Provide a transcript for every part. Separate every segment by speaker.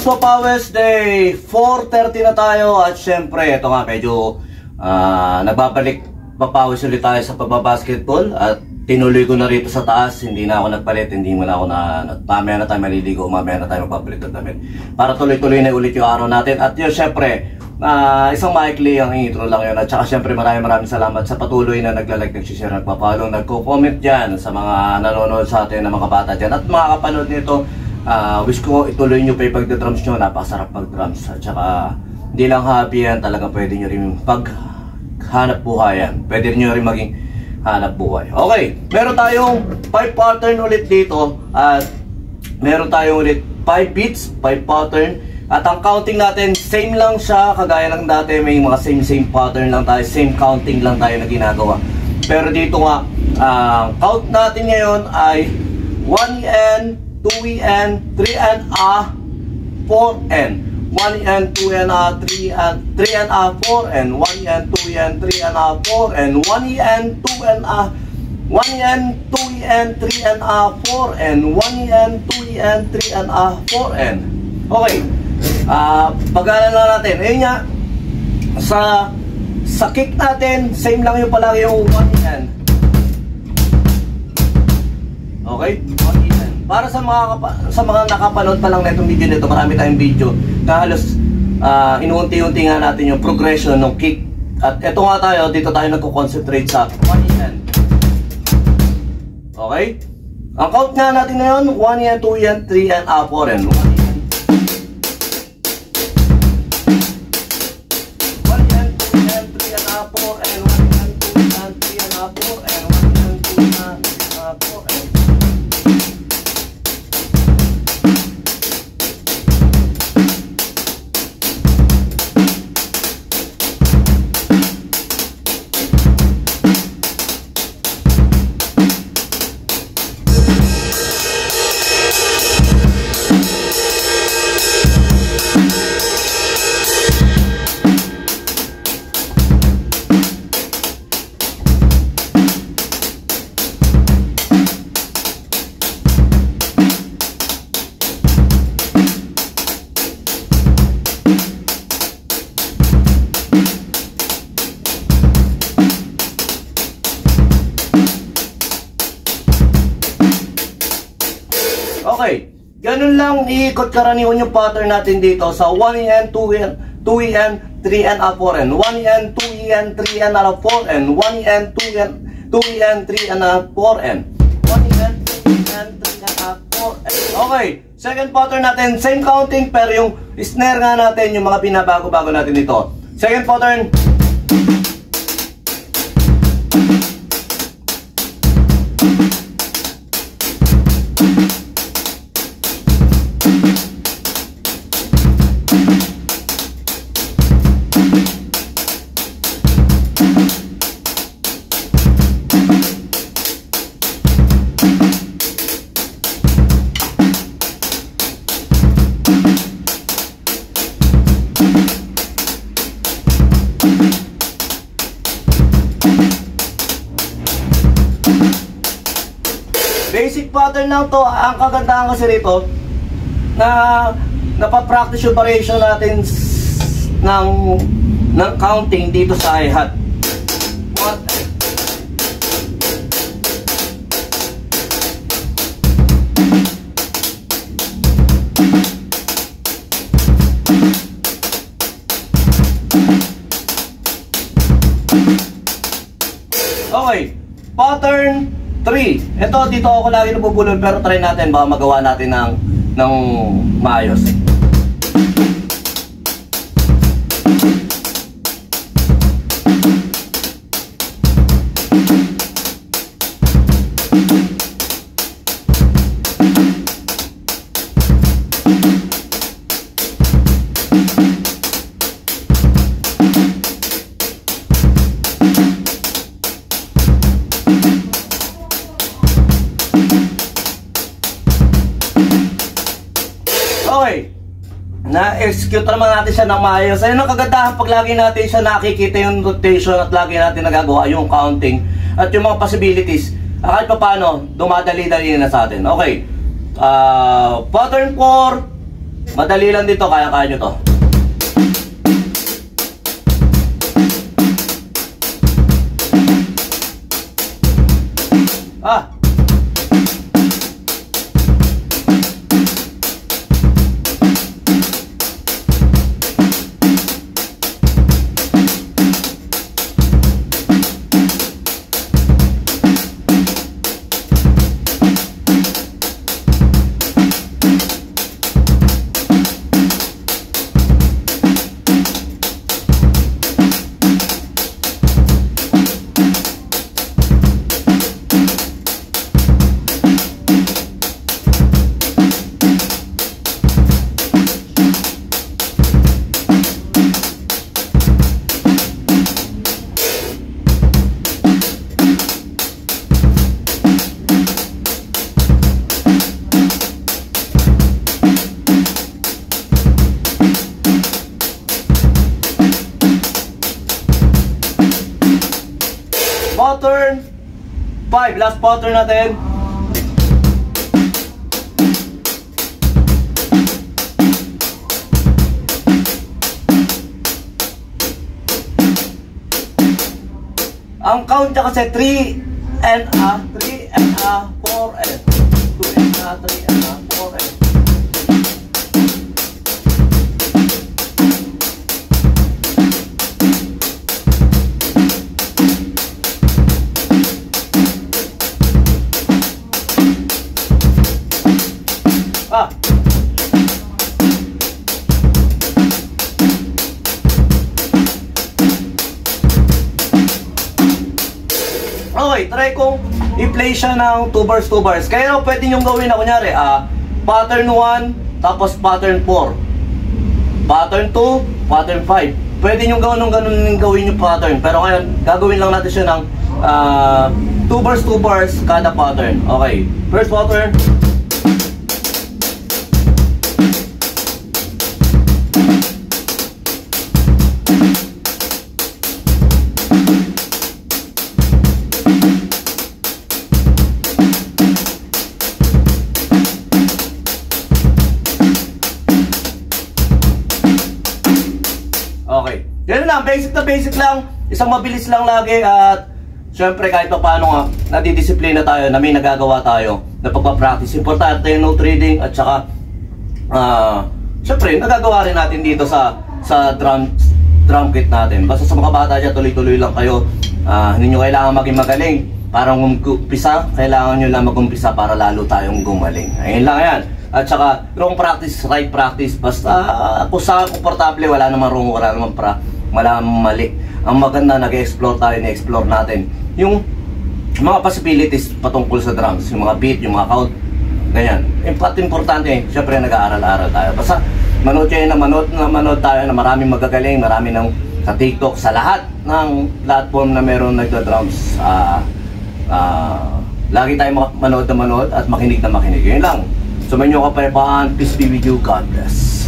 Speaker 1: Drums Papawis Day 4:30 na tayo at syempre ito nga medyo nagbabalik papawis ulit tayo sa pagbabasketball at tinuloy ko na rito sa taas. Hindi na ako nagpalit, hindi mo na ako mamaya na tayo maliligo, mamaya na tayo magpapalit ng damit para tuloy-tuloy na ulit yung araw natin. At yun syempre isang maikli ang intro lang yun. At saka syempre maraming salamat sa patuloy na nagla-like, nag-share, nagpapalo, nagko-comment dyan sa mga nanonood sa atin na mga bata dyan at mga kapanood nito. Wish ko ituloy nyo pa yung pagda-drums nyo. Napakasarap pag-drums. At saka hindi lang happy yan, talagang pwede nyo rin paghanap buhay yan. Pwede nyo rin maging hanap buhay. Okay, meron tayong 5 pattern ulit dito. At meron tayong ulit 5 beats, 5 pattern. At ang counting natin, same lang siya. Kagaya lang dati, may mga same pattern lang tayo. Same counting lang tayo na ginagawa. Pero dito nga, count natin ngayon ay 1N, 2N, 3N, 4N. 1N, 2N, 3N, 4N. 1N, 2N, 3N, 4N. 1N, 2N, 1N, 2N, 3N, 4N. 1N, 2N, 3N, 4N. Okay. Pag-aaral lang natin. Ayun nga, sa kick natin, same lang yung palagi yung 1N. Okay? 1N. Para sa mga nakapanood pa lang na itong video nito, marami tayong video na halos inuunti-unti nga natin yung progression ng kick. At ito nga tayo, dito tayo nagko-concentrate sa 1N. Okay? Ang count nga natin ngayon, 1N, 2N, 3N, 4N. 1N, 2N, 3N, 4N. 1N, 2N, 3N, 4N. 1N, 2N, 3N, 4N. Okay, ganun lang iikot karaniwan yung pattern natin dito sa 1N, 2N, 2En, 3En, 4En. 1En, 2En, 3En, 4En. 1En, 2En, 2En, 3En, 4En. 1En, 2En, 3En, 4En. Okay, second pattern natin, same counting pero yung snare nga natin, yung mga pinabago-bago natin dito. Second pattern. Basic pattern lang to. Ang kagandahan kasi rito na napapractice yung variation natin ng counting dito sa hi-hat. Okay, pattern 3. Ito, dito ako lagi nabubulol pero try natin, baka magawa natin ng maayos. Okay, na-execute naman natin siya ng maayos. Ayun ang kagandahan pag lagi natin siya nakikita yung rotation at lagi natin nagagawa yung counting at yung mga possibilities. Kahit pa paano, dumadali-dali na sa atin. Okay, pattern 4, Madali lang dito, kaya-kaya nyo to. Pattern 5, last pattern natin. Ang count niya kasi 3 and a, 3 and a, 4 and 2 and a, 3 and a, 4 and okay, try kong i-play siya ng 2 bars, 2 bars. Kaya pwede nyo gawin na kunyari, pattern 1, tapos pattern 4. Pattern 2, pattern 5. Pwede nyo gawin ng ganun gawin yung pattern. Pero ngayon, gagawin lang natin siya ng 2 bars, 2 bars kada pattern. Okay, first pattern. Okay, ganun lang, basic na basic lang. Isang mabilis lang lagi at syempre kahit pa paano nga, nadidisiplina tayo na may nagagawa tayo na pagpapractice. Importante yung note reading at saka syempre nagagawa rin natin dito sa drum kit natin. Basta sa mga bata dyan, tuloy-tuloy lang kayo. Hindi nyo kailangan maging magaling. Parang umpisa, kailangan nyo lang mag-umpisa para lalo tayong gumaling. Ayun lang yan. At saka, wrong practice, right practice. Basta kung saan komportable, wala namang wrong, wala namang mali. Ang maganda, nag-explore tayo, na-explore natin yung mga possibilities patungkol sa drums, yung mga beat, yung mga count, ganyan. Importante, syempre nag-aaral-aral tayo. Basta manood kayo na manood tayo na maraming magagaling, marami ng sa TikTok, sa lahat ng platform na meron nagda-drums. Lagi tayo manood na manood at makinig na makinig. Yun lang. Sumayin nyo kapayapaan. Peace be with you. God bless.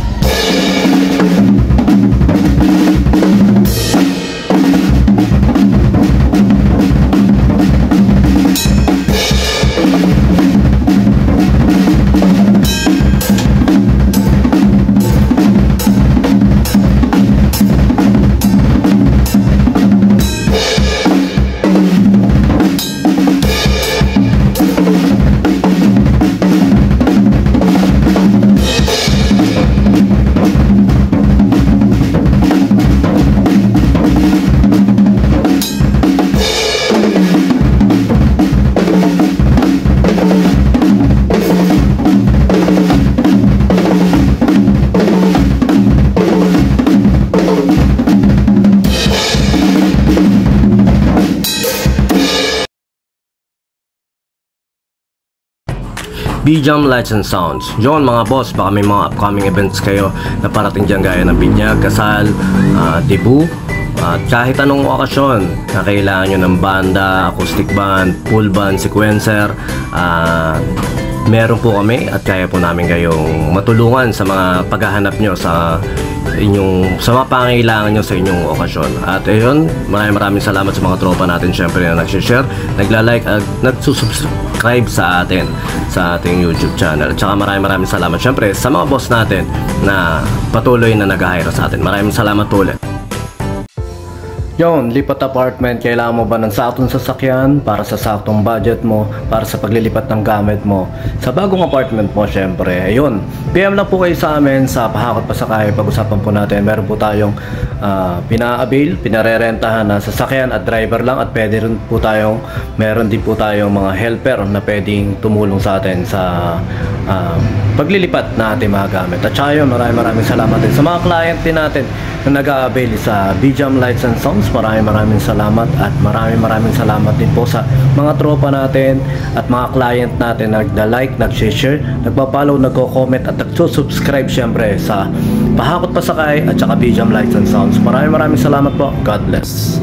Speaker 1: B-Jam Lights and Sounds. Yun mga boss, baka may mga upcoming events kayo na parating dyan gaya ng binyag, kasal, debut, at kahit anong okasyon na kailangan nyo ng banda, acoustic band, full band, sequencer, meron po kami at kaya po namin kayong matulungan sa mga paghahanap nyo sa sa mga pangailangan nyo sa inyong okasyon. At ayun, maraming salamat sa mga tropa natin syempre na nag-share, nagla-like at nagsusubscribe sa atin sa ating YouTube channel. At saka maraming salamat syempre sa mga boss natin na patuloy na nag-hire sa atin. Maraming salamat ulit. Yon, lipat apartment, kailangan mo ba ng saktong sasakyan para sa saktong budget mo, para sa paglilipat ng gamit mo sa bagong apartment mo? Syempre, ayun, PM lang po kayo sa amin sa Pahakot Pasakay. Pag-usapan po natin, meron po tayong pina-avail, pinarerentahan na sasakyan at driver lang, at meron din po tayong mga helper na pwedeng tumulong sa atin sa paglilipat na ating mga gamit. At saka yun, maraming salamat din sa mga client din natin na nag-a-avail sa BJAM Lights and Sounds. Maraming salamat, at maraming salamat din po sa mga tropa natin at mga client natin na nagda-like, nag-share, nagpa-follow, nagko-comment at nagsusubscribe syempre sa Pahakot Pasakay at saka BJAM Lights and Sounds. Maraming salamat po. God bless.